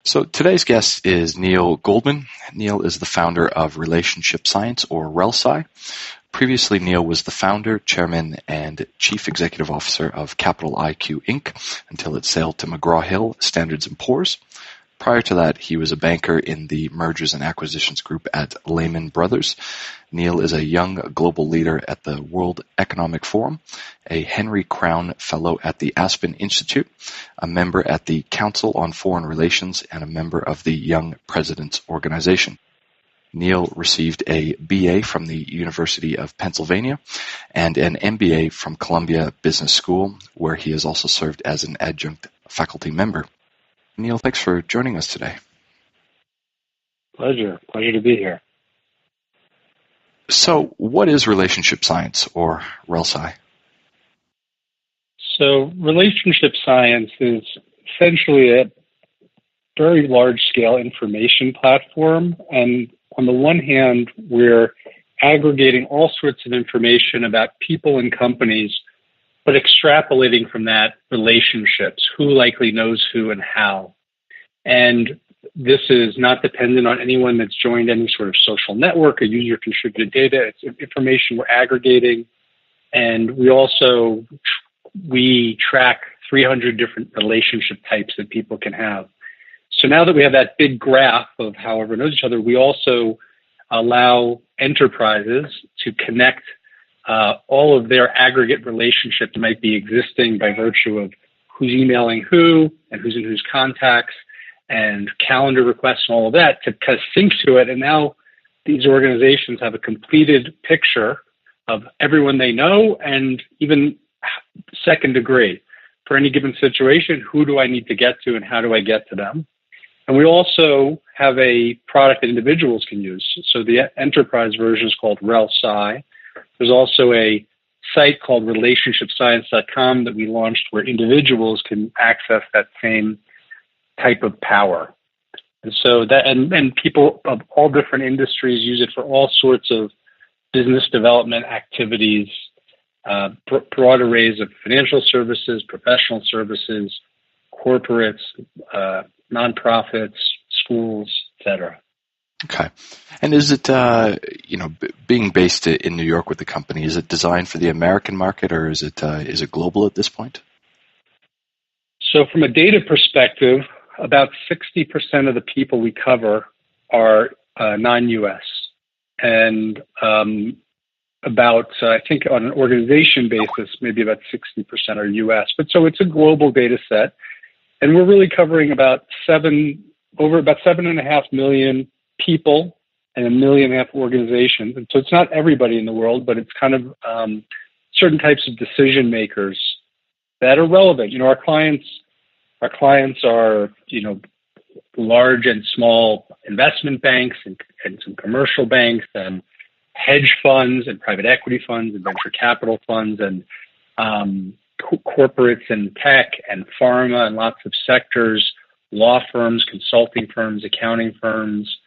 So today's guest is Neal Goldman. Neal is the founder of Relationship Science, or RelSci. Previously, Neal was the founder, chairman, and chief executive officer of CapitalIQ Inc. until it sailed to McGraw-Hill, Standards & Poor's. Prior to that, he was a banker in the mergers and acquisitions group at Lehman Brothers. Neal is a young global leader at the World Economic Forum, a Henry Crown Fellow at the Aspen Institute, a member at the Council on Foreign Relations, and a member of the Young Presidents Organization. Neal received a BA from the University of Pennsylvania and an MBA from Columbia Business School, where he has also served as an adjunct faculty member. Neal, thanks for joining us today. Pleasure to be here. So, what is relationship science, or RelSci? So, relationship science is essentially a very large-scale information platform. And on the one hand, we're aggregating all sorts of information about people and companies, but extrapolating from that relationships, who likely knows who and how. And this is not dependent on anyone that's joined any sort of social network or user-contributed data. It's information we're aggregating. And we track 300 different relationship types that people can have. So now that we have that big graph of how everyone knows each other, we also allow enterprises to connect all of their aggregate relationships that might be existing by virtue of who's emailing who and who's in whose contacts and calendar requests and all of that to kind of sync to it. And now these organizations have a completed picture of everyone they know and even second degree. For any given situation, who do I need to get to and how do I get to them? And we also have a product that individuals can use. So the enterprise version is called RelSci. There's also a site called relationshipscience.com that we launched where individuals can access that same type of power. And so that, and people of all different industries use it for all sorts of business development activities, broad arrays of financial services, professional services, corporates, nonprofits, schools, etc. Okay. And is it, being based in New York with the company, is it designed for the American market or is it global at this point? So from a data perspective, about 60% of the people we cover are non-US. And about, I think on an organization basis, maybe about 60% are US. But so it's a global data set. And we're really covering about 7.5 million people and 1.5 million organizations. And so it's not everybody in the world, but it's kind of certain types of decision makers that are relevant. You know, our clients are, large and small investment banks and some commercial banks and hedge funds and private equity funds and venture capital funds and corporates and tech and pharma and lots of sectors, law firms, consulting firms, accounting firms.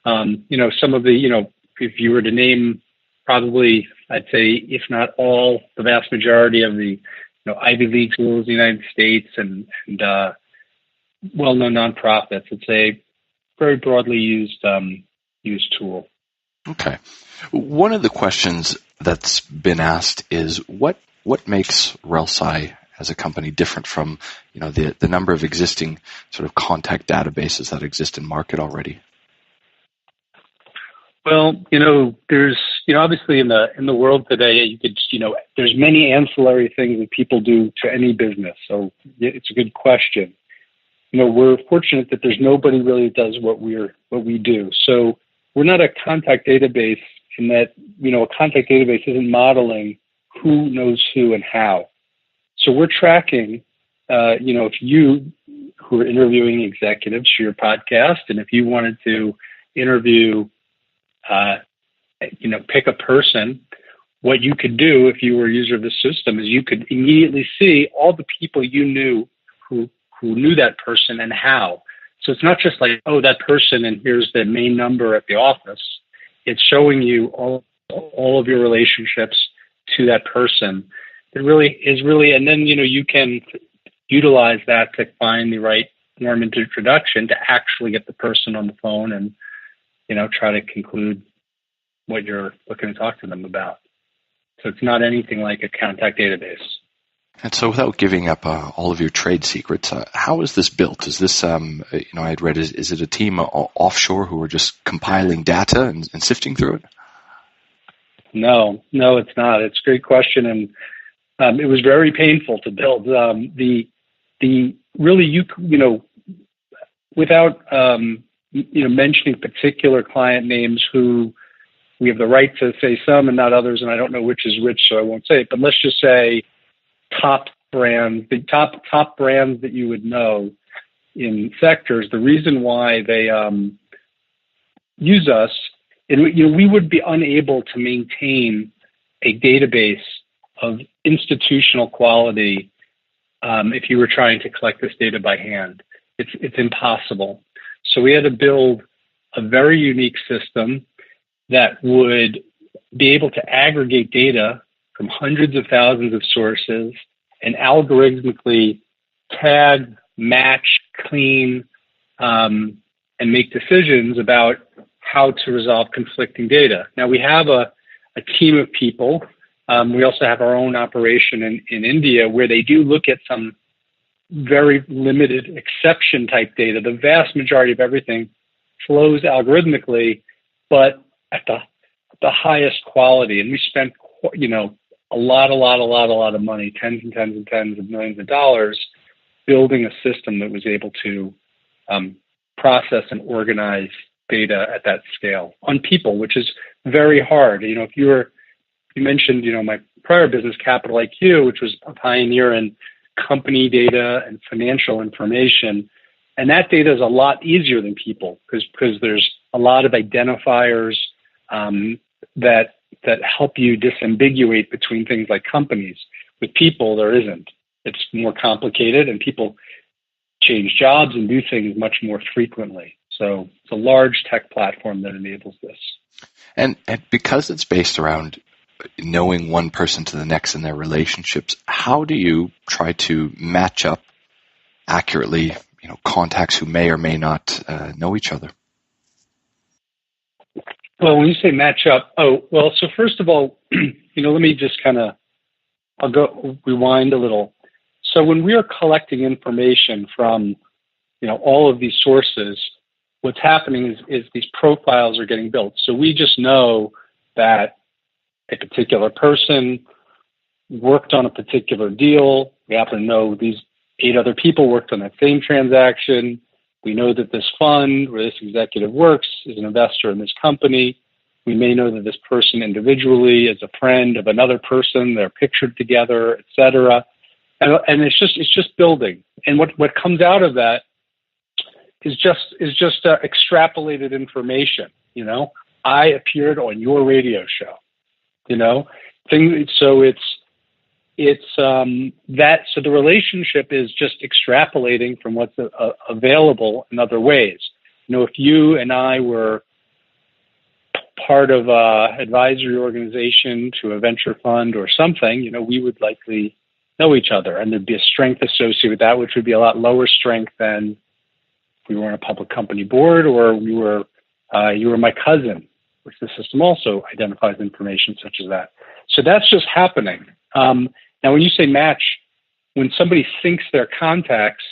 Some of the, if you were to name probably, I'd say, if not all, the vast majority of the, Ivy League schools in the United States and well-known nonprofits. It's a very broadly used tool. Okay. One of the questions that's been asked is what makes RelSci as a company different from, the number of existing sort of contact databases that exist in market already? Well, there's, obviously in the world today, you could, there's many ancillary things that people do to any business. So it's a good question. We're fortunate that there's nobody really that does what we do. So we're not a contact database in that, a contact database isn't modeling who knows who and how. So we're tracking, if you who are interviewing executives for your podcast, and if you wanted to interview, pick a person, what you could do if you were a user of the system is you could immediately see all the people you knew who knew that person and how. So it's not just like, oh, that person and here's the main number at the office. It's showing you all of your relationships to that person. It really is and then, you can utilize that to find the right warm introduction to actually get the person on the phone and, try to conclude what you're looking to talk to them about. So it's not anything like a contact database. And so without giving up all of your trade secrets, how is this built? Is this, I had read, is it a team offshore who are just compiling data and sifting through it? No, it's not. It's a great question. And it was very painful to build. The really, without, mentioning particular client names who we have the right to say some and not others, and I don't know which is which, so I won't say it, but let's just say top brands, the top brands that you would know in sectors. The reason why they use us, and we would be unable to maintain a database of institutional quality if you were trying to collect this data by hand. It's impossible. So we had to build a very unique system that would be able to aggregate data from hundreds of thousands of sources and algorithmically tag, match, clean, and make decisions about how to resolve conflicting data. Now, we have a team of people. We also have our own operation in India where they do look at some very limited exception type data. The vast majority of everything flows algorithmically, but at the highest quality. And we spent, a lot of money, tens of millions of dollars, building a system that was able to process and organize data at that scale on people, which is very hard. If you mentioned, my prior business, CapitalIQ, which was a pioneer in company data and financial information, and that data is a lot easier than people because there's a lot of identifiers that help you disambiguate between things like companies. With people, there isn't. It's more complicated, and people change jobs and do things much more frequently. So it's a large tech platform that enables this. And because it's based around knowing one person to the next in their relationships, how do you try to match up accurately, contacts who may or may not know each other? Well, when you say match up, so first of all, let me just I'll go rewind a little. So when we are collecting information from, all of these sources, what's happening is these profiles are getting built. So we just know that a particular person worked on a particular deal. We happen to know these 8 other people worked on that same transaction. We know that this fund where this executive works is an investor in this company. We may know that this person individually is a friend of another person. They're pictured together, et cetera. And it's just building. And what comes out of that is just extrapolated information. I appeared on your radio show. So the relationship is just extrapolating from what's available in other ways. If you and I were part of an advisory organization to a venture fund or something, we would likely know each other, and there'd be a strength associated with that, which would be a lot lower strength than if we were on a public company board or you were my cousin, which the system also identifies information such as that. So that's just happening. Now, when you say match, when somebody syncs their contacts,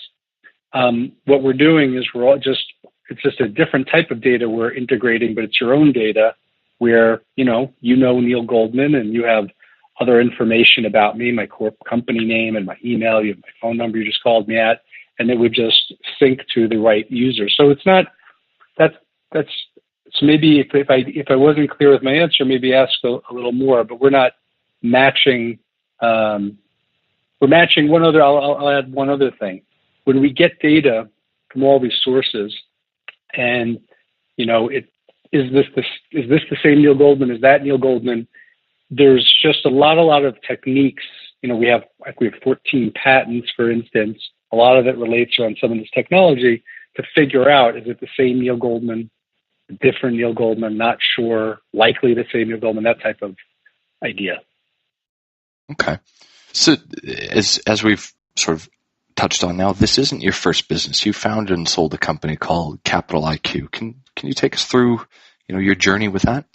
what we're doing is it's just a different type of data we're integrating, but it's your own data where, Neal Goldman, and you have other information about me, my company name and my email, you have my phone number you just called me at, and it would just sync to the right user. So it's not, so maybe if I wasn't clear with my answer, maybe ask a little more, but we're not matching. We're matching one other. I'll add one other thing. When we get data from all these sources, and is this the same Neal Goldman? Is that Neal Goldman? There's just a lot of techniques. We have 14 patents, for instance. A lot of it relates around some of this technology to figure out, is it the same Neal Goldman, different Neal Goldman, not sure, likely the same Neal Goldman, that type of idea. Okay. So as we've sort of touched on now, this isn't your first business. You founded and sold a company called CapitalIQ. Can you take us through, your journey with that?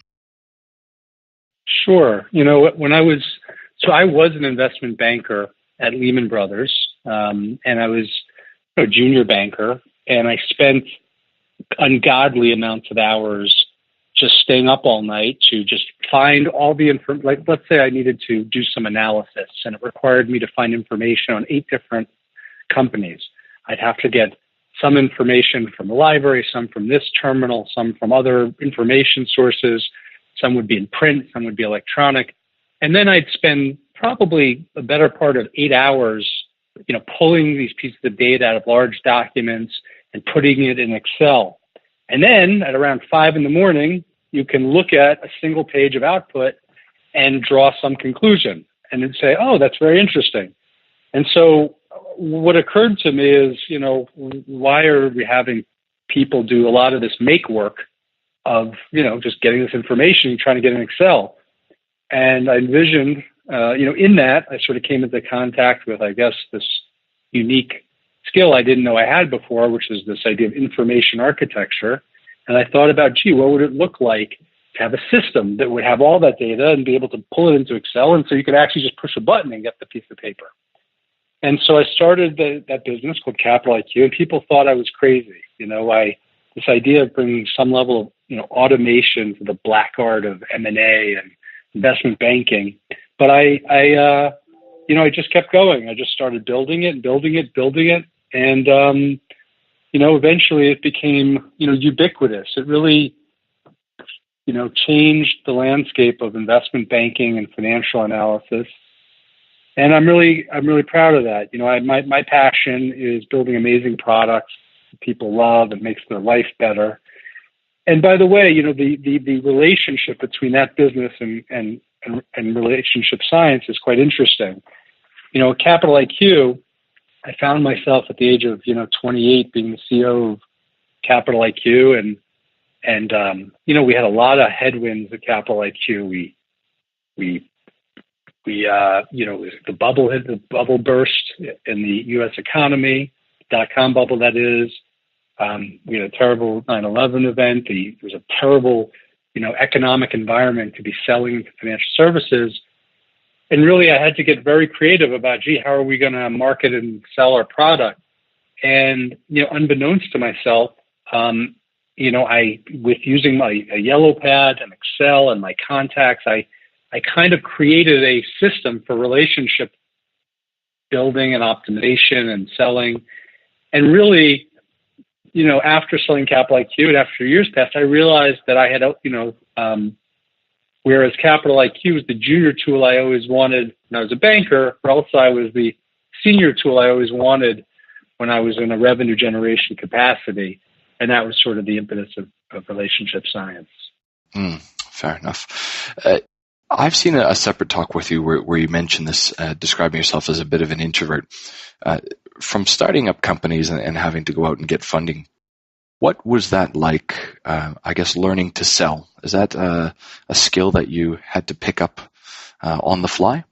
Sure. I was an investment banker at Lehman Brothers, and I was a junior banker, and I spent ungodly amounts of hours just staying up all night to just find all the information. Like, let's say I needed to do some analysis, and it required me to find information on 8 different companies. I'd have to get some information from the library, some from this terminal, some from other information sources. Some would be in print, some would be electronic. And then I'd spend probably a better part of 8 hours, pulling these pieces of data out of large documents and putting it in Excel. And then at around 5 a.m, you can look at a single page of output and draw some conclusion and then say, oh, that's very interesting. And so what occurred to me is, why are we having people do a lot of this make work of, just getting this information, trying to get in Excel? And I envisioned, in that, I sort of came into contact with, I guess, this unique skill I didn't know I had before, which is this idea of information architecture. And I thought about, what would it look like to have a system that would have all that data and be able to pull it into Excel, and so you could actually just push a button and get the piece of paper. And so I started that business called CapitalIQ, and people thought I was crazy. This idea of bringing some level of automation to the black art of M&A and investment banking. But I just kept going. I just started building it, and eventually it became ubiquitous. It really changed the landscape of investment banking and financial analysis. And I'm really proud of that. My passion is building amazing products that people love and makes their life better. And by the way, the relationship between that business and relationship science is quite interesting. At CapitalIQ, I found myself at the age of 28 being the CEO of CapitalIQ, and we had a lot of headwinds at CapitalIQ. The bubble burst in the U.S. economy, dot-com bubble, that is. We had a terrible 9/11 event. There was a terrible, economic environment to be selling into financial services. And really, I had to get very creative about, how are we going to market and sell our product? And, unbeknownst to myself, with using a yellow pad and Excel and my contacts, I kind of created a system for relationship building and optimization and selling. And really, after selling CapitalIQ and after years passed, I realized that I had, whereas CapitalIQ was the junior tool I always wanted when I was a banker, RelSci was the senior tool I always wanted when I was in a revenue generation capacity. And that was sort of the impetus of relationship science. Fair enough. I've seen a separate talk with you where you mentioned this, describing yourself as a bit of an introvert. From starting up companies and having to go out and get funding, what was that like, I guess, learning to sell? Is that a skill that you had to pick up on the fly?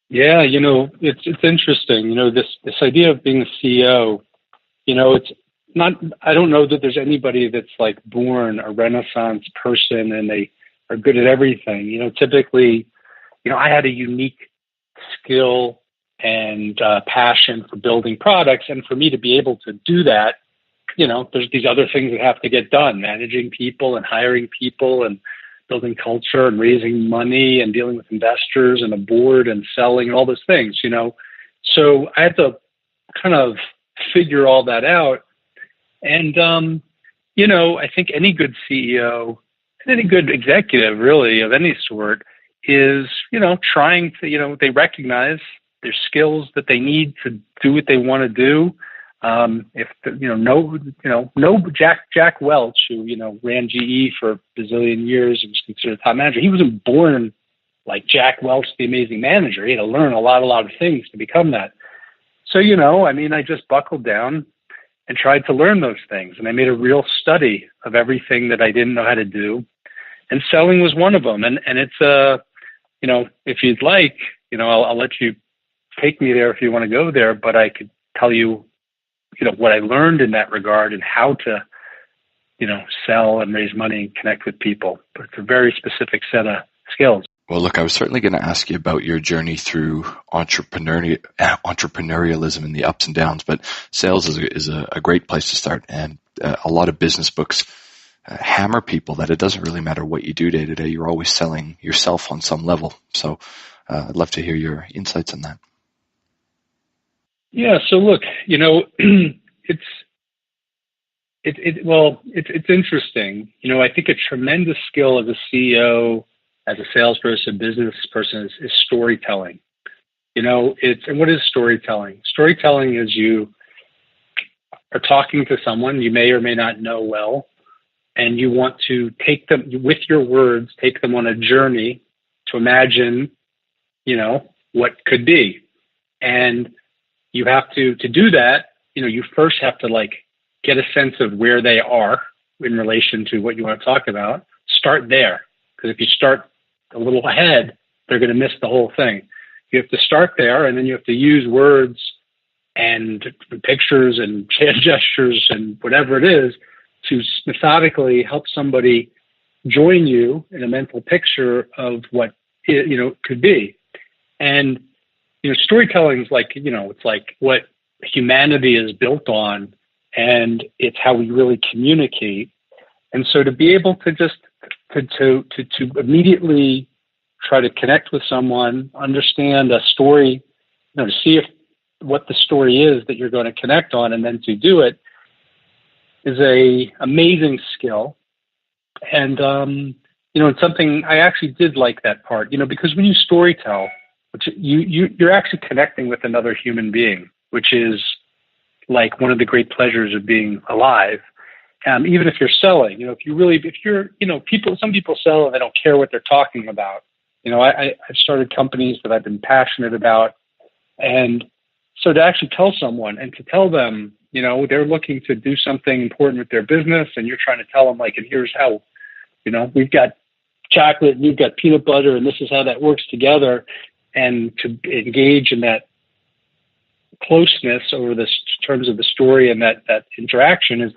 Yeah, it's interesting. This idea of being a CEO, it's not, I don't know that there's anybody that's like born a Renaissance person and they are good at everything. Typically, I had a unique skill and passion for building products. And for me to be able to do that, there's these other things that have to get done, managing people and hiring people and building culture and raising money and dealing with investors and a board and selling and all those things, So I had to kind of figure all that out. And, I think any good CEO, any good executive really of any sort is, trying to, they recognize their skills that they need to do what they want to do. Jack Welch, who, ran GE for a bazillion years and was considered a top manager. He wasn't born like Jack Welch, the amazing manager. He had to learn a lot of things to become that. So, I just buckled down and tried to learn those things. And I made a real study of everything that I didn't know how to do. And selling was one of them. And it's, if you'd like, I'll let you take me there if you want to go there, but I could tell you, what I learned in that regard and how to, sell and raise money and connect with people. But it's a very specific set of skills. Well, look, I was certainly going to ask you about your journey through entrepreneurialism and the ups and downs, but sales is a great place to start. And a lot of business books hammer people that it doesn't really matter what you do day to day. You're always selling yourself on some level. So I'd love to hear your insights on that. Yeah. So look, it's interesting. I think a tremendous skill as a CEO, as a salesperson, business person is storytelling. And what is storytelling? Storytelling is you are talking to someone you may or may not know well, and you want to take them with your words, take them on a journey to imagine, what could be. And you have to do that, you first have to get a sense of where they are in relation to what you want to talk about. Start there. Because if you start a little ahead, they're going to miss the whole thing. You have to start there, and then you have to use words and pictures and gestures and whatever it is to methodically help somebody join you in a mental picture of what it, could be. And storytelling is it's like what humanity is built on, and it's how we really communicate. And so to be able to just to immediately try to connect with someone, understand a story, to see what the story is that you're going to connect on, and then to do it is a amazing skill. And it's something I actually did like that part, because when you storytell, which you're actually connecting with another human being, which is like one of the great pleasures of being alive. Even if you're selling, some people sell and they don't care what they're talking about. I've started companies that I've been passionate about. And so to actually tell someone and to tell them, they're looking to do something important with their business, and you're trying to tell them and here's how, we've got chocolate and you've got peanut butter and this is how that works together. And to engage in that closeness over the terms of the story and that interaction is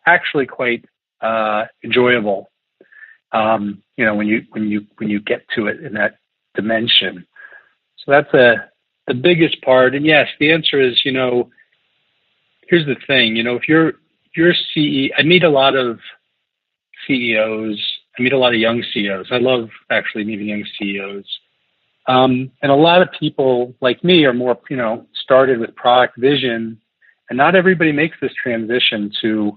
actually quite enjoyable. When you get to it in that dimension. So that's the biggest part. And yes, the answer is, here's the thing, if you're CEO, I meet a lot of CEOs. I meet a lot of young CEOs. I love actually meeting young CEOs. And a lot of people like me are more, started with product vision, and not everybody makes this transition to,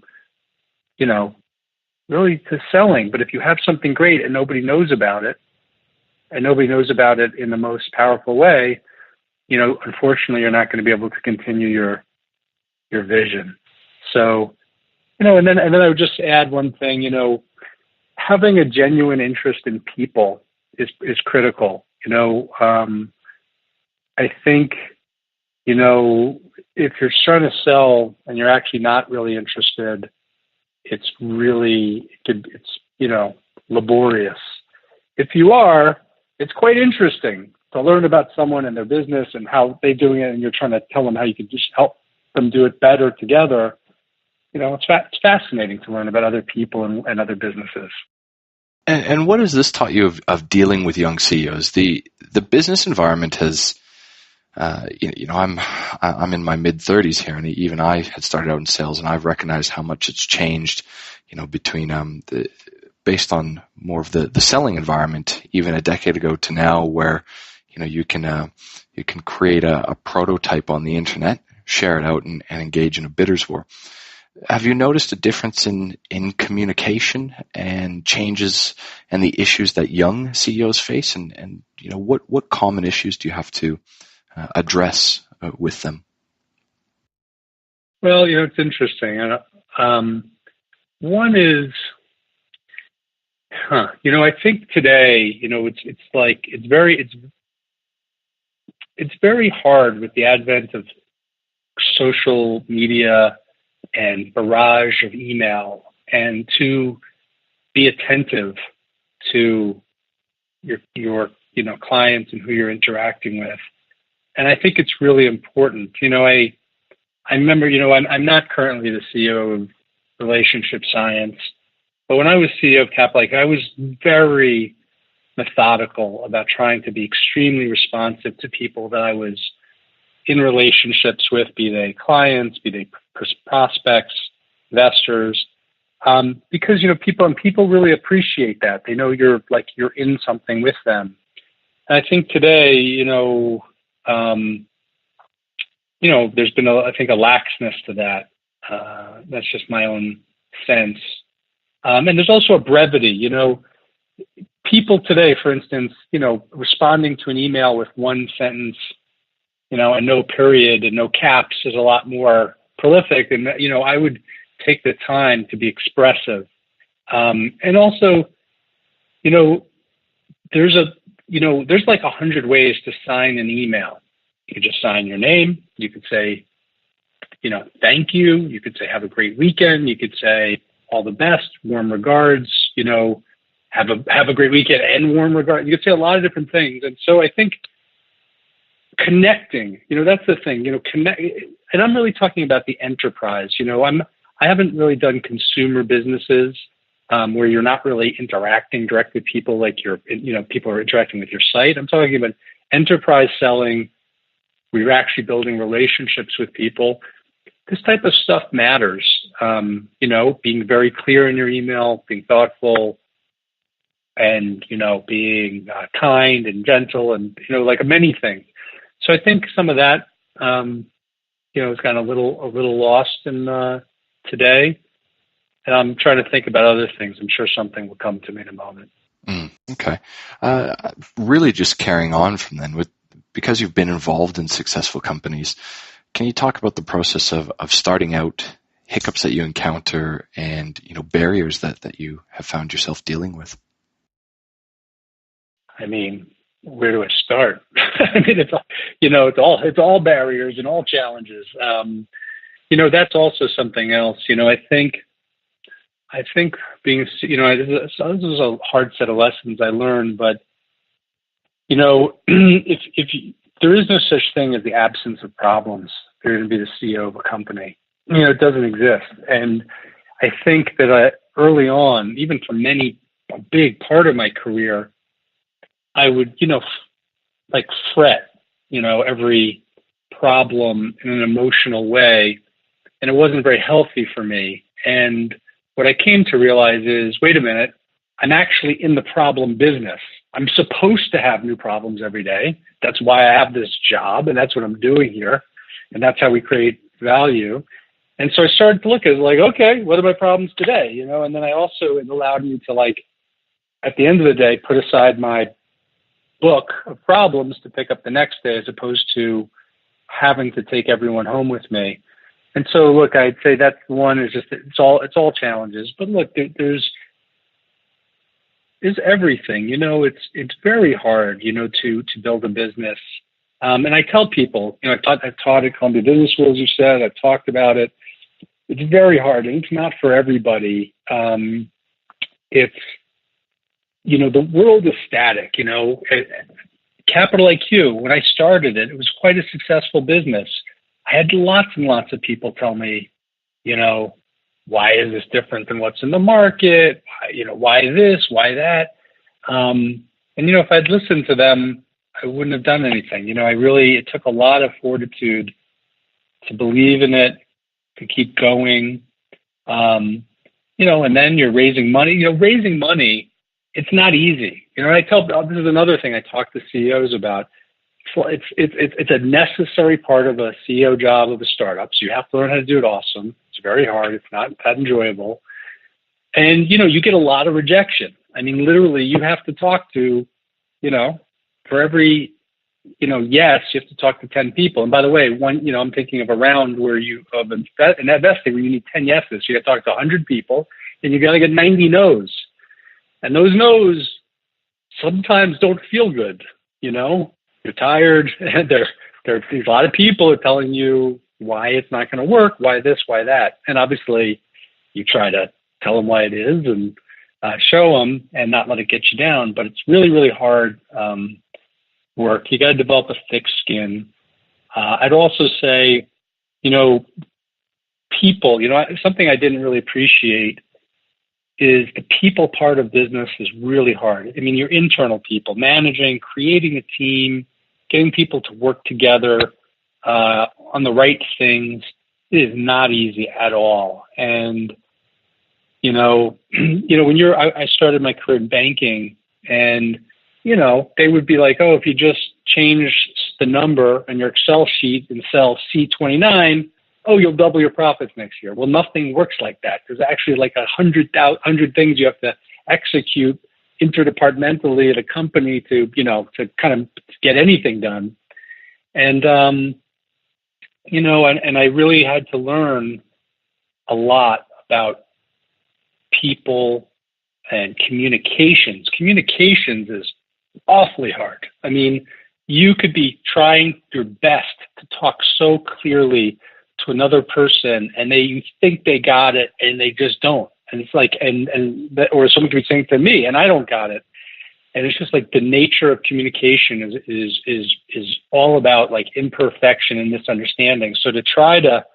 really to selling. But if you have something great and nobody knows about it, and nobody knows about it in the most powerful way, unfortunately, you're not going to be able to continue your vision. So, and then I would just add one thing, having a genuine interest in people is critical. I think, if you're trying to sell and you're actually not really interested, it's laborious. If you are, it's quite interesting to learn about someone and their business and how they're doing it, and you're trying to tell them how you can just help them do it better together. It's fascinating to learn about other people and other businesses. And what has this taught you of dealing with young CEOs? The business environment has, I'm in my mid-30s here, and even I had started out in sales, and I've recognized how much it's changed, between based on more of the selling environment, even a decade ago to now, where you can create a prototype on the internet, share it out, and engage in a bidders war. Have you noticed a difference in communication and changes and the issues that young CEOs face? And what common issues do you have to address with them? Well, it's interesting. One is, I think today, it's very hard with the advent of social media and barrage of email, and to be attentive to your clients and who you're interacting with. And I think it's really important. I remember, I'm not currently the CEO of Relationship Science, but when I was CEO of CapitalIQ, I was very methodical about trying to be extremely responsive to people that I was in relationships with, be they clients, be they prospects, investors, because people really appreciate that. They know you're in something with them. And I think today, there's been I think a laxness to that. That's just my own sense. And there's also a brevity. People today, for instance, responding to an email with one sentence, and no period and no caps is a lot more prolific. And, I would take the time to be expressive. And also, there's like 100 ways to sign an email. You could just sign your name. You could say, thank you. You could say, have a great weekend. You could say, all the best, warm regards, have a great weekend and warm regards. You could say a lot of different things. And so I think connecting, that's the thing, connect. And I'm really talking about the enterprise. I haven't really done consumer businesses where you're not really interacting directly with people like people are interacting with your site. I'm talking about enterprise selling, where you're actually building relationships with people. This type of stuff matters. Being very clear in your email, being thoughtful, and being kind and gentle, and like many things. So I think some of that has gotten a little lost in today. And I'm trying to think about other things. I'm sure something will come to me in a moment. Okay. Really just carrying on from then, because you've been involved in successful companies, can you talk about the process of starting out, hiccups that you encounter, and barriers that you have found yourself dealing with? I mean, where do I start? I mean, it's all barriers and all challenges. That's also something else. I think being, this is a hard set of lessons I learned, but, there is no such thing as the absence of problems. You're going to be the CEO of a company. It doesn't exist. And I think that early on, even for a big part of my career, I would, fret, every problem in an emotional way. And it wasn't very healthy for me. And what I came to realize is, wait a minute, I'm actually in the problem business. I'm supposed to have new problems every day. That's why I have this job, and that's what I'm doing here. And that's how we create value. And so I started to look at it okay, what are my problems today? And then it allowed me to at the end of the day, put aside my book of problems to pick up the next day, as opposed to having to take everyone home with me. And so, look, I'd say that's one is just, it's all challenges, but look, there's everything, it's very hard, to build a business. And I tell people, I've taught at Columbia Business School, as you said, I've talked about it. It's very hard, and it's not for everybody. It's, the world is static, CapitalIQ, when I started it, it was quite a successful business. I had lots and lots of people tell me, why is this different than what's in the market? Why this? Why that? And, if I'd listened to them, I wouldn't have done anything. It took a lot of fortitude to believe in it, to keep going. And then you're raising money. Raising money, it's not easy. This is another thing I talk to CEOs about. It's a necessary part of a CEO job of a startup. So you have to learn how to do it awesome. It's very hard. It's not that enjoyable. And, you get a lot of rejection. I mean, literally, you have to talk to, for every, yes, you have to talk to 10 people. And by the way, I'm thinking of a round where an investing where you need 10 yeses. So you got to talk to 100 people, and you got to get 90 no's. And those no's sometimes don't feel good, You're tired. There's a lot of people are telling you why it's not going to work, why this, why that. And obviously, you try to tell them why it is and show them and not let it get you down. But it's really, really hard work. You got to develop a thick skin. I'd also say, people, something I didn't really appreciate is the people part of business is really hard. I mean, your internal people, managing, creating a team, getting people to work together on the right things is not easy at all. And, I started my career in banking, and, they would be like, oh, if you just change the number on your Excel sheet in cell C29, oh, you'll double your profits next year. Well, nothing works like that. There's actually like 100 things you have to execute interdepartmentally at a company to kind of get anything done. And, and I really had to learn a lot about people and communications. Communications is awfully hard. I mean, you could be trying your best to talk so clearly to another person, and you think they got it, and they just don't. And it's like, or someone could be saying to me, and I don't got it. And it's just like the nature of communication is all about like imperfection and misunderstanding. So to try to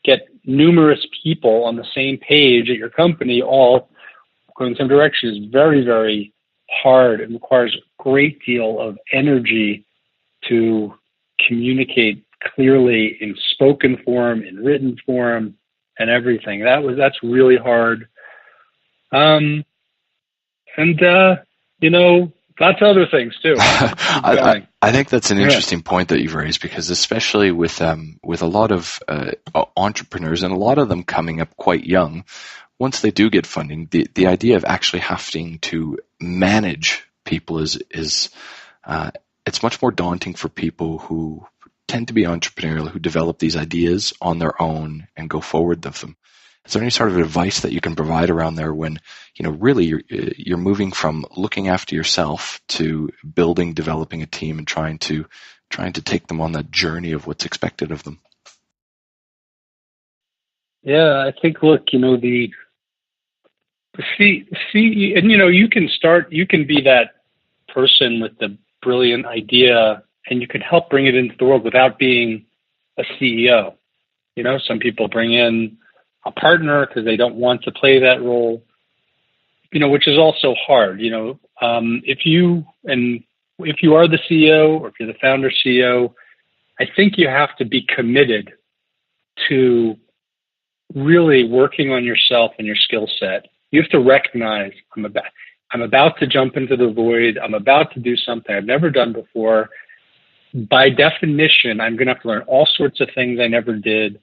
get numerous people on the same page at your company, all going in the same direction, is very, very hard. It requires a great deal of energy to communicate clearly in spoken form, in written form, and everything. That's really hard. Lots of other things too. I think that's an interesting point that you've raised, because especially with a lot of entrepreneurs, and a lot of them coming up quite young, once they do get funding, the idea of actually having to manage people is it's much more daunting for people who tend to be entrepreneurial, who develop these ideas on their own and go forward with them. Is there any sort of advice that you can provide around there when, really you're moving from looking after yourself to building, developing a team, and trying to take them on that journey of what's expected of them? Yeah, I think, look, you can be that person with the brilliant idea, and you can help bring it into the world without being a CEO. Some people bring in a partner because they don't want to play that role, which is also hard. If you are the CEO, or if you're the founder CEO, I think you have to be committed to really working on yourself and your skill set. You have to recognize, I'm about to jump into the void. I'm about to do something I've never done before. By definition, I'm going to have to learn all sorts of things I never did,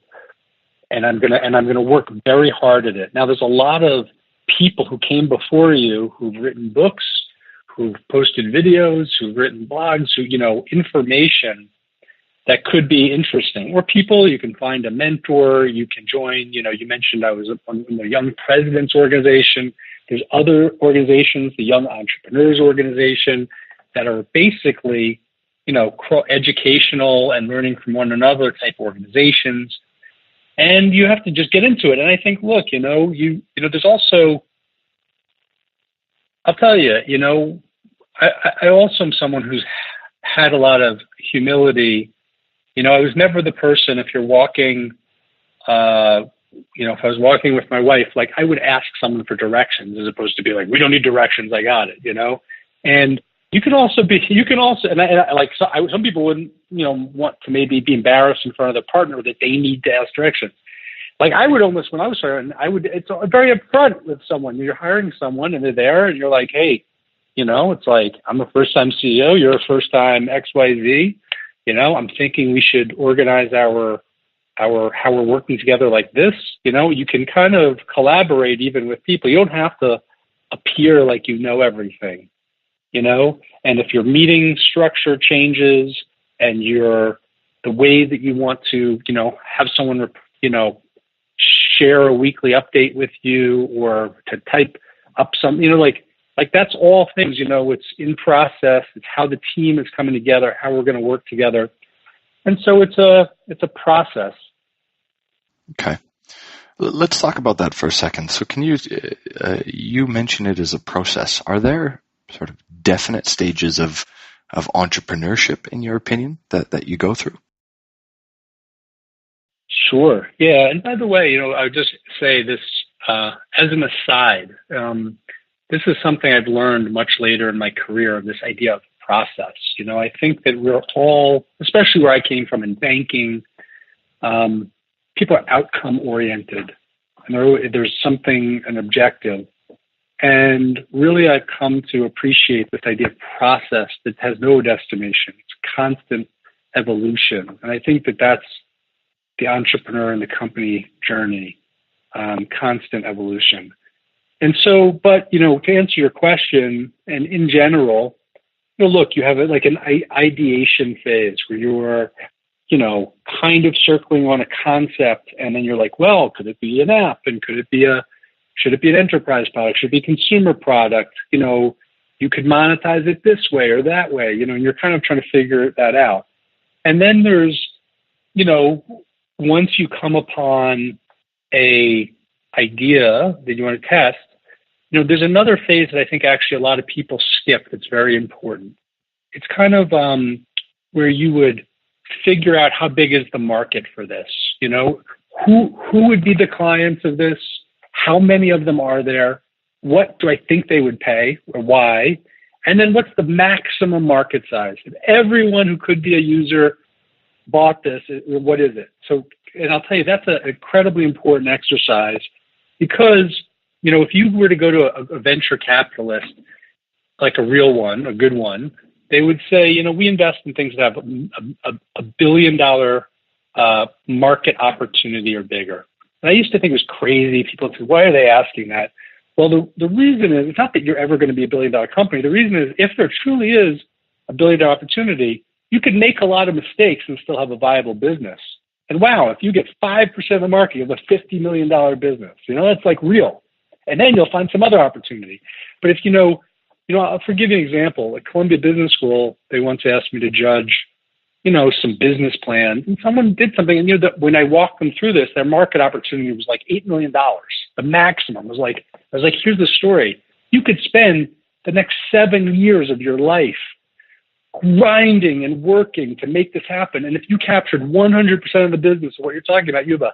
and I'm going to work very hard at it. Now, there's a lot of people who came before you who've written books, who've posted videos, who've written blogs, information that could be interesting. Or people, you can find a mentor, you can join. You mentioned I was on the Young Presidents Organization. There's other organizations, the Young Entrepreneurs Organization, that are basically educational and learning from one another type organizations. And you have to just get into it. And I think, look, there's also, I'll tell you, I also am someone who's had a lot of humility. I was never the person, if you're walking, if I was walking with my wife, like I would ask someone for directions as opposed to be like, we don't need directions, I got it, And some people wouldn't, want to maybe be embarrassed in front of their partner that they need to ask directions. Like I would almost, when I was hiring, it's very upfront with someone. You're hiring someone and they're there and you're like, hey, it's like, I'm a first-time CEO, you're a first-time XYZ. I'm thinking we should organize how we're working together like this. You can kind of collaborate even with people. You don't have to appear like you know everything. And if your meeting structure changes and the way that you want to, have someone, share a weekly update with you, or to type up something, like that's all things, it's in process. It's how the team is coming together, how we're going to work together. And so it's a process. Okay. Let's talk about that for a second. So can you mention it as a process. Are there sort of definite stages of entrepreneurship, in your opinion, that you go through? Sure. Yeah. And by the way, I would just say this as an aside. This is something I've learned much later in my career, this idea of process. I think that we're all, especially where I came from in banking, people are outcome oriented. And there's something, an objective. And really, I've come to appreciate this idea of process that has no destination. It's constant evolution. And I think that that's the entrepreneur and the company journey, constant evolution. And so, but, to answer your question, and in general, look, you have like an ideation phase where you're, kind of circling on a concept, and then you're like, well, could it be an app? And should it be an enterprise product? Should it be a consumer product? You could monetize it this way or that way, and you're kind of trying to figure that out. And then there's, once you come upon a idea that you want to test, there's another phase that I think actually a lot of people skip that's very important. It's kind of where you would figure out how big is the market for this. Who would be the clients of this? How many of them are there? What do I think they would pay or why? And then what's the maximum market size? If everyone who could be a user bought this, what is it? So, and I'll tell you, that's an incredibly important exercise because, if you were to go to a venture capitalist, like a real one, a good one, they would say, we invest in things that have $1 billion market opportunity or bigger. And I used to think it was crazy. People would say, why are they asking that? Well, the reason is, it's not that you're ever going to be $1 billion company. The reason is, if there truly is $1 billion opportunity, you could make a lot of mistakes and still have a viable business. And wow, if you get 5% of the market, you have a $50 million business. That's like real. And then you'll find some other opportunity. But if I'll give you an example. At Columbia Business School, they once asked me to judge, some business plan. And someone did something, and when I walked them through this, their market opportunity was like $8 million. The maximum I was like, here's the story. You could spend the next 7 years of your life grinding and working to make this happen. And if you captured 100% of the business of what you're talking about, you have a,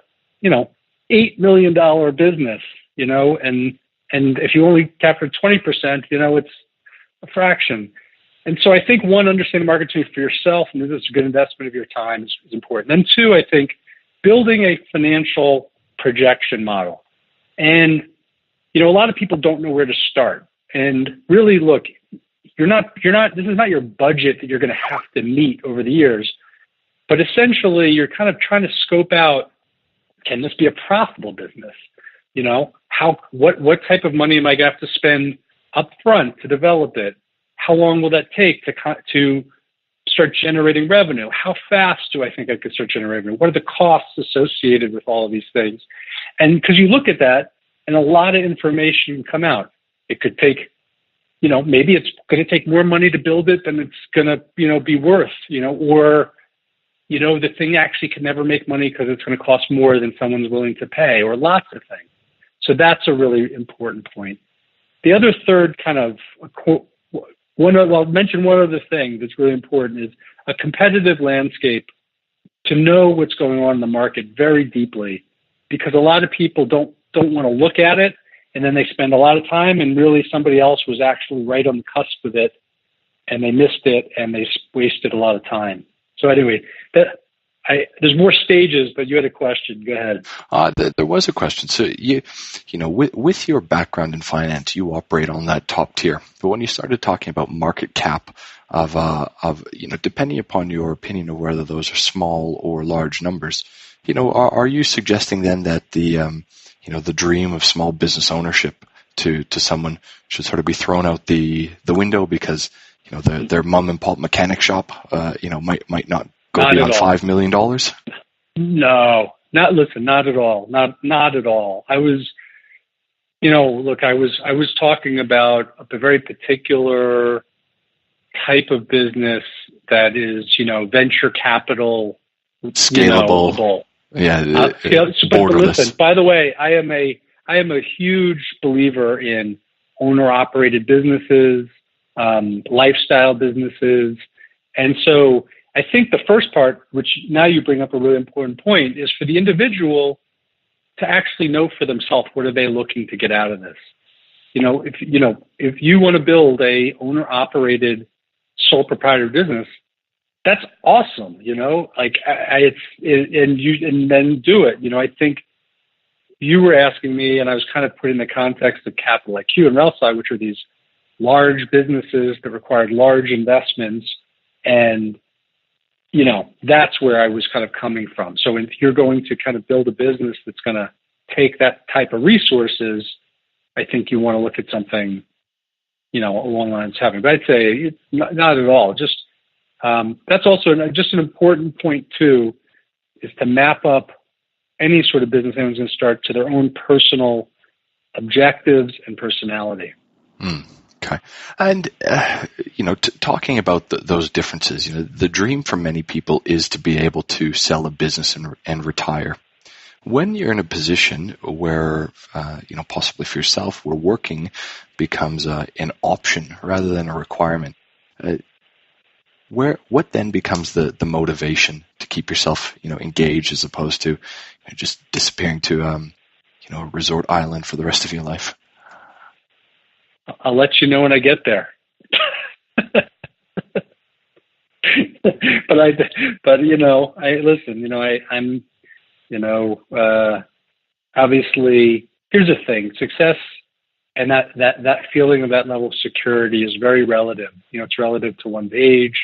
$8 million business, and if you only captured 20%, it's a fraction. And so I think one, understanding market opportunity for yourself, and this is a good investment of your time, is important. And two, I think building a financial projection model. And, a lot of people don't know where to start. And really, look, this is not your budget that you're going to have to meet over the years, but essentially you're kind of trying to scope out, can this be a profitable business? What type of money am I going to have to spend up front to develop it? How long will that take to start generating revenue? How fast do I think I could start generating revenue? What are the costs associated with all of these things? And because you look at that, and a lot of information can come out. It could take, maybe it's going to take more money to build it than it's going to, be worth, or, the thing actually can never make money because it's going to cost more than someone's willing to pay, or lots of things. So that's a really important point. The other third kind of I'll mention one other thing that's really important is a competitive landscape, to know what's going on in the market very deeply, because a lot of people don't want to look at it, and then they spend a lot of time, and really somebody else was actually right on the cusp of it, and they missed it, and they wasted a lot of time. So anyway, there's more stages, but you had a question. Go ahead. There was a question. So with your background in finance, you operate on that top tier. But when you started talking about market cap of depending upon your opinion of whether those are small or large numbers, are you suggesting then that the dream of small business ownership to someone should sort of be thrown out the window because their mom and pop mechanic shop might not go beyond $5 million? No, not at all. Not at all. I was, I was talking about a very particular type of business that is, borderless. Scalable. But listen, by the way, I am a huge believer in owner-operated businesses, lifestyle businesses, and so I think the first part, which now you bring up a really important point, is for the individual to actually know for themselves, what are they looking to get out of this? If you want to build a owner operated sole proprietor business, that's awesome. And then do it. I think you were asking me, and I was kind of putting the context of CapitalIQ and RelSci, which are these large businesses that required large investments. And, that's where I was kind of coming from. So if you're going to kind of build a business that's going to take that type of resources, I think you want to look at something, along the lines of having. But I'd say it's not at all. Just that's also just an important point too, is to map up any sort of business anyone's going to start to their own personal objectives and personality. Okay. And, talking about those differences, the dream for many people is to be able to sell a business and retire. When you're in a position where, possibly for yourself, where working becomes an option rather than a requirement, what then becomes the motivation to keep yourself, engaged as opposed to just disappearing to, a resort island for the rest of your life? I'll let you know when I get there. Obviously, here's the thing: success and that feeling of that level of security is very relative. It's relative to one's age,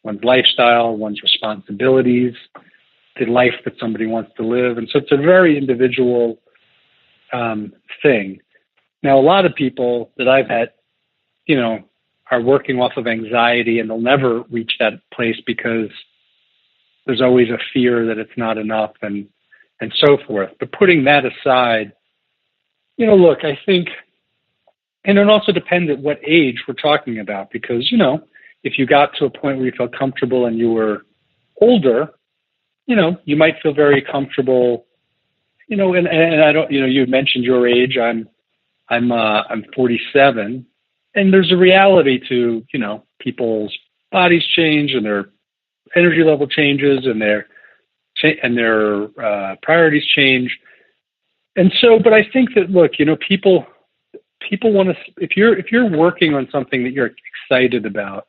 one's lifestyle, one's responsibilities, the life that somebody wants to live, and so it's a very individual thing. Now, a lot of people that I've had, are working off of anxiety, and they'll never reach that place because there's always a fear that it's not enough and so forth. But putting that aside, look, I think, and it also depends at what age we're talking about, because, if you got to a point where you felt comfortable and you were older, you might feel very comfortable, and I don't, you had mentioned your age. I'm 47, and there's a reality to, people's bodies change and their energy level changes and their priorities change. And so, but I think that, look, people want to, if you're working on something that you're excited about,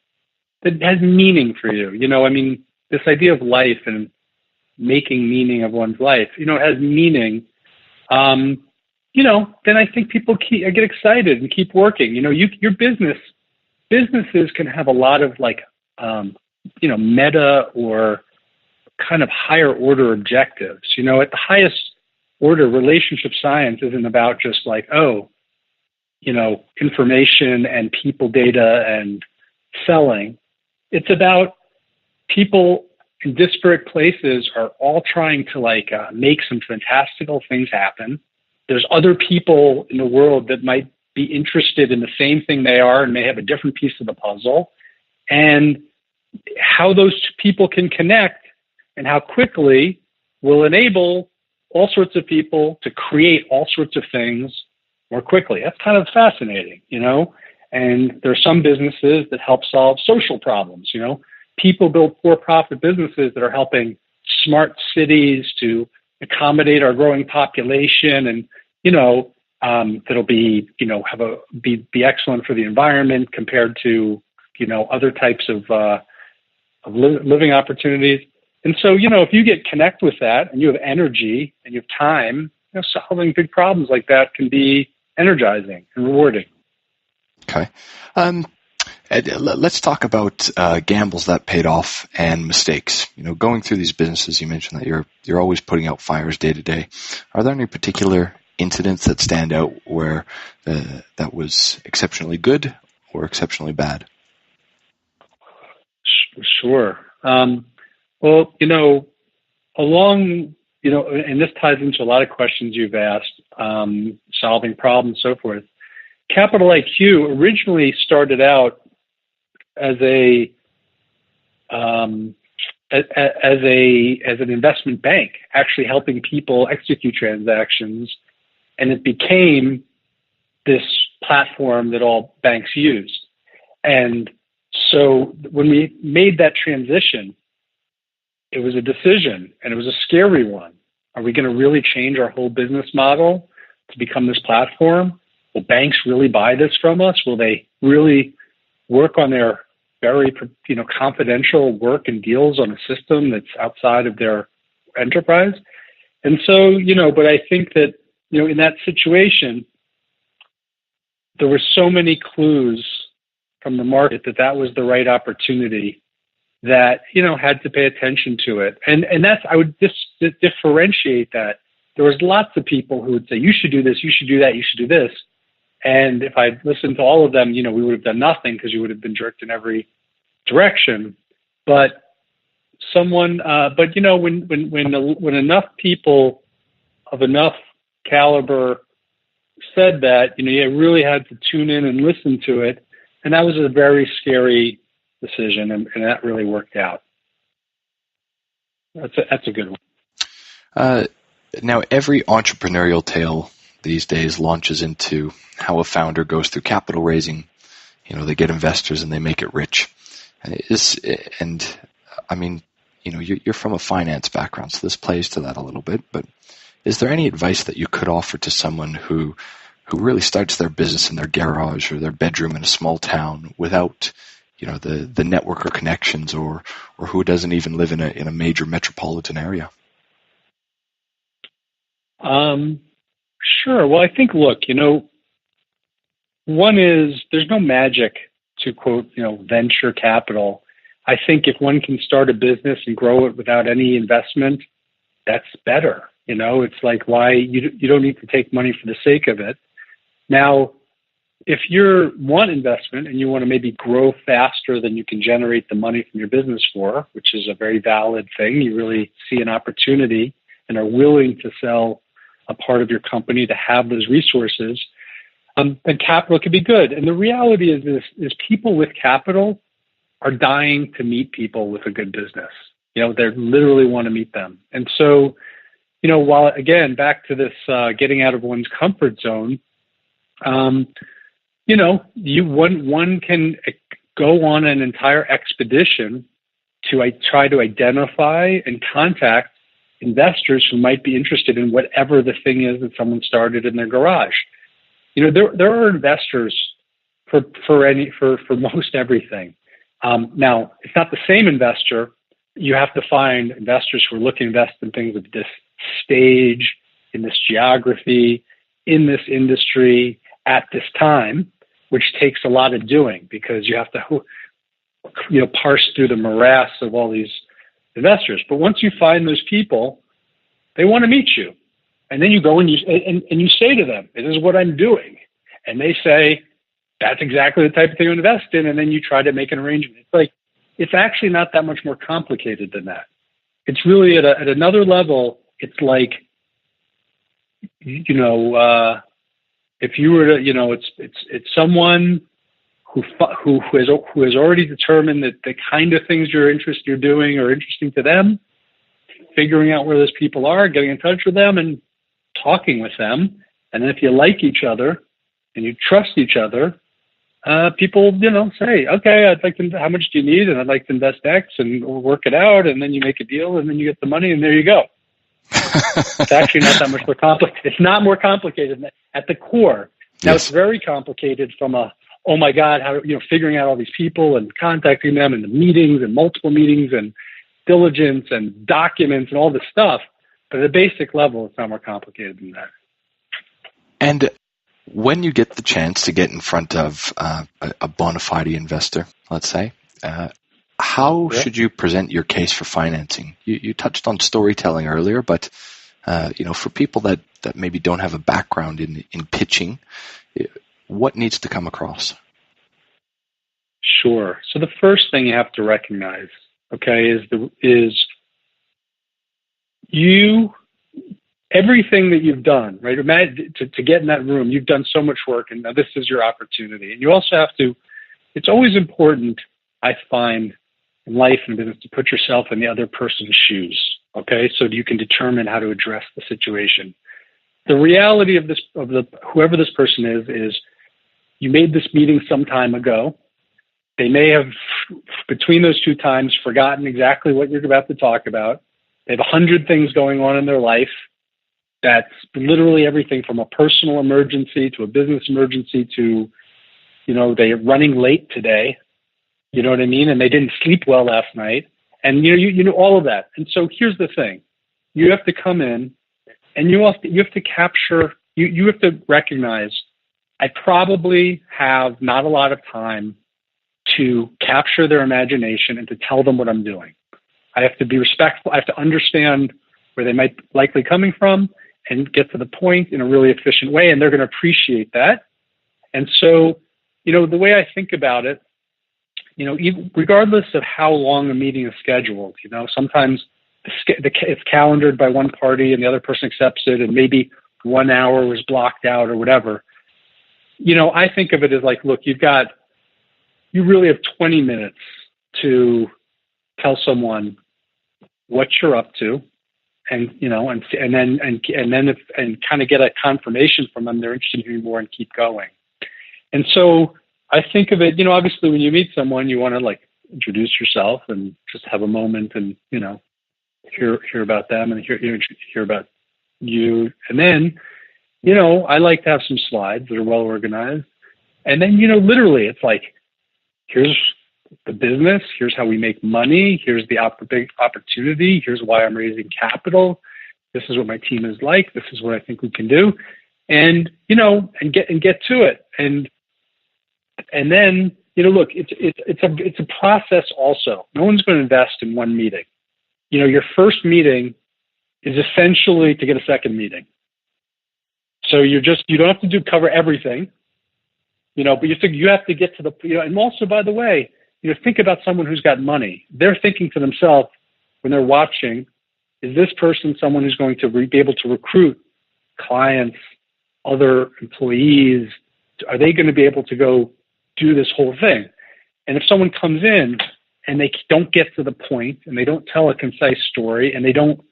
that has meaning for you, this idea of life and making meaning of one's life, has meaning, then I think people get excited and keep working. Your businesses can have a lot of meta or kind of higher order objectives. At the highest order, relationship science isn't about just information and people data and selling. It's about people in disparate places are all trying to make some fantastical things happen. There's other people in the world that might be interested in the same thing they are and may have a different piece of the puzzle. And how those people can connect and how quickly will enable all sorts of people to create all sorts of things more quickly. That's kind of fascinating, And there are some businesses that help solve social problems, People build for-profit businesses that are helping smart cities to accommodate our growing population, and that'll be be excellent for the environment compared to other types of living opportunities. And so if you connect with that and you have energy and you have time, solving big problems like that can be energizing and rewarding. Okay. Let's talk about gambles that paid off and mistakes. Going through these businesses, you mentioned that you're always putting out fires day to day. Are there any particular incidents that stand out where that was exceptionally good or exceptionally bad? Sure. And this ties into a lot of questions you've asked, solving problems, so forth. CapitalIQ originally started out as an investment bank, actually helping people execute transactions, and it became this platform that all banks used. And so when we made that transition, it was a decision, and it was a scary one. Are we going to really change our whole business model to become this platform? Will banks really buy this from us? Will they really work on their very, confidential work and deals on a system that's outside of their enterprise? And so, but I think that, in that situation, there were so many clues from the market that was the right opportunity that, had to pay attention to it. And that's, I would just differentiate that. There was lots of people who would say, you should do this, you should do that, you should do this. And if I listened to all of them, we would have done nothing because you would have been jerked in every direction. But when enough people of enough caliber said that, you really had to tune in and listen to it. And that was a very scary decision, and that really worked out. That's a good one. Now, every entrepreneurial tale these days launches into how a founder goes through capital raising. They get investors and they make it rich. You're from a finance background, so this plays to that a little bit. But is there any advice that you could offer to someone who really starts their business in their garage or their bedroom in a small town without, the network or connections, or who doesn't even live in a major metropolitan area? Sure. Well, I think, look, one is there's no magic to quote, venture capital. I think if one can start a business and grow it without any investment, that's better. It's like why you don't need to take money for the sake of it. Now, if you want investment and you want to maybe grow faster than you can generate the money from your business for, which is a very valid thing, you really see an opportunity and are willing to sell a part of your company to have those resources, then capital can be good. And the reality is people with capital are dying to meet people with a good business. They literally want to meet them. And so, while again, back to this getting out of one's comfort zone, one can go on an entire expedition to try to identify and contact investors who might be interested in whatever the thing is that someone started in their garage. There are investors for most everything. Now, it's not the same investor. You have to find investors who are looking to invest in things of this stage, in this geography, in this industry, at this time, which takes a lot of doing because you have to, parse through the morass of all these investors. But once you find those people, they want to meet you. And then you go and you say to them, this is what I'm doing. And they say, that's exactly the type of thing to invest in. And then you try to make an arrangement. It's actually not that much more complicated than that. It's really at another level. It's like, if you were to, it's someone who has already determined that the kind of things you're doing are interesting to them, figuring out where those people are, getting in touch with them and talking with them. And then if you like each other and you trust each other, people, say, okay, how much do you need? And I'd like to invest X, and we'll work it out. And then you make a deal and then you get the money and there you go. It's actually not that much more complicated. It's not more complicated at the core. Now, yes. It's very complicated from oh my God, how, figuring out all these people and contacting them and the meetings and multiple meetings and diligence and documents and all this stuff. But at a basic level, it's not more complicated than that. And when you get the chance to get in front of a bona fide investor, let's say, how should you present your case for financing? You touched on storytelling earlier, but for people that maybe don't have a background in pitching, what needs to come across? Sure. So the first thing you have to recognize, is everything that you've done, right? Imagine to get in that room, you've done so much work, and now this is your opportunity. And you also have to. It's always important, I find, in life and business, to put yourself in the other person's shoes. So you can determine how to address the situation. The reality of whoever this person is you made this meeting some time ago. They may have, between those two times forgotten exactly what you're about to talk about. They have 100 things going on in their life. That's literally everything from a personal emergency to a business emergency to, they're running late today. You know what I mean? And they didn't sleep well last night. And you know all of that. And so here's the thing. You have to come in and you have to capture, you have to recognize, I probably have not a lot of time to capture their imagination and to tell them what I'm doing. I have to be respectful. I have to understand where they might likely coming from and get to the point in a really efficient way. And they're going to appreciate that. And so, the way I think about it, regardless of how long a meeting is scheduled, sometimes it's calendared by one party and the other person accepts it, and maybe 1 hour was blocked out or whatever. I think of it as like, look, you really have 20 minutes to tell someone what you're up to, and then kind of get a confirmation from them they're interested in hearing more and keep going. And so I think of it, obviously when you meet someone, you want to like introduce yourself and just have a moment and, hear about them and hear about you. And then, I like to have some slides that are well organized. And then, literally it's like, here's the business, here's how we make money, here's the big opportunity, here's why I'm raising capital, this is what my team is like, this is what I think we can do. And, and get to it. And then, look, it's a process also. No one's going to invest in one meeting. Your first meeting is essentially to get a second meeting. So you don't have to cover everything, but you have to get to the, and also, by the way, think about someone who's got money. They're thinking to themselves when they're watching, is this person someone who's going to be able to recruit clients, other employees? Are they going to be able to go do this whole thing? And if someone comes in and they don't get to the point and they don't tell a concise story and they don't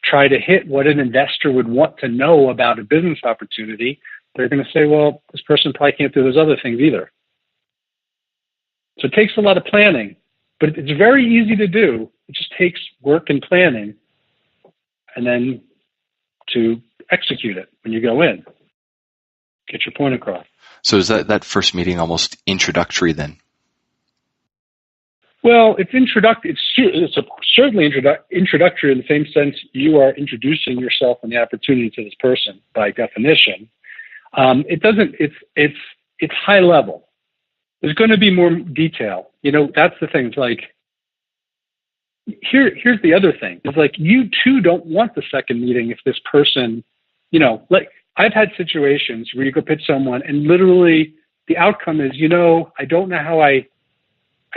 try to hit what an investor would want to know about a business opportunity, they're going to say, well, this person probably can't do those other things either. So it takes a lot of planning, but it's very easy to do. It just takes work and planning and then to execute it when you go in. Get your point across. So is that first meeting almost introductory then? Well, it's introductory. It's certainly introductory in the same sense you are introducing yourself and the opportunity to this person by definition. It's high level. There's going to be more detail. That's the thing. It's like, here's the other thing. It's like, you too don't want the second meeting if this person, like I've had situations where you go pitch someone and literally the outcome is, I don't know how I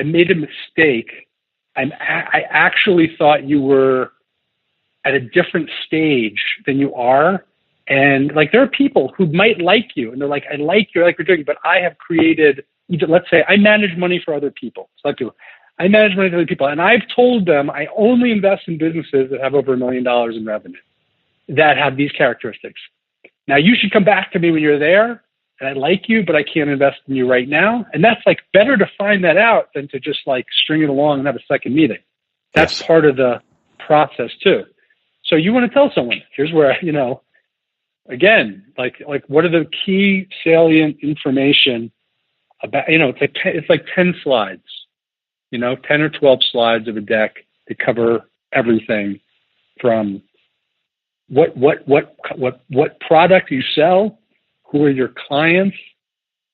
made a mistake. I actually thought you were at a different stage than you are. And like, there are people who might like you and they're like, I like you, I like what you're doing, but I have created, let's say I manage money for other people. So I manage money for other people. And I've told them I only invest in businesses that have over $1 million in revenue that have these characteristics. Now you should come back to me when you're there. And I like you, but I can't invest in you right now. And that's like better to find that out than to just like string it along and have a second meeting. That's part of the process too. So you want to tell someone, here's where, again, like what are the key salient information about, it's like 10 slides, 10 or 12 slides of a deck to cover everything from what product you sell, who are your clients,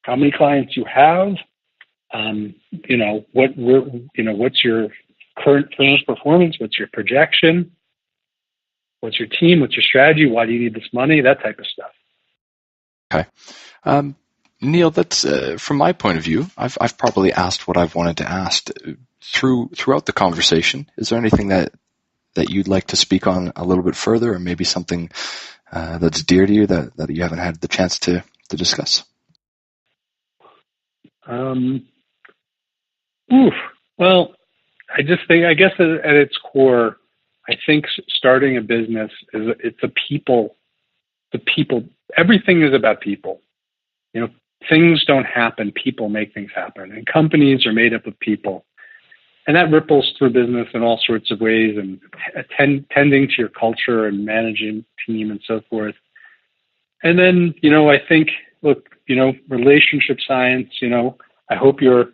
how many clients you have, what's your current financial performance, what's your projection, what's your team, what's your strategy, why do you need this money, that type of stuff. Okay. Neal, that's from my point of view, I've probably asked what I've wanted to ask throughout the conversation. Is there anything that you'd like to speak on a little bit further, or maybe something that's dear to you that you haven't had the chance to discuss? Well, I just think, I guess at its core, I think starting a business it's the people, everything is about people. Things don't happen, people make things happen. And companies are made up of people. And that ripples through business in all sorts of ways, and tending to your culture and managing team and so forth. And then, I think, look, relationship science, I hope your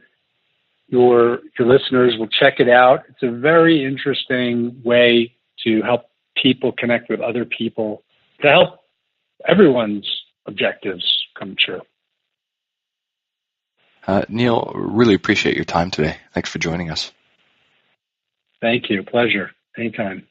listeners will check it out. It's a very interesting way to help people connect with other people, to help everyone's objectives come true. Neal, really appreciate your time today. Thanks for joining us. Thank you. Pleasure. Anytime.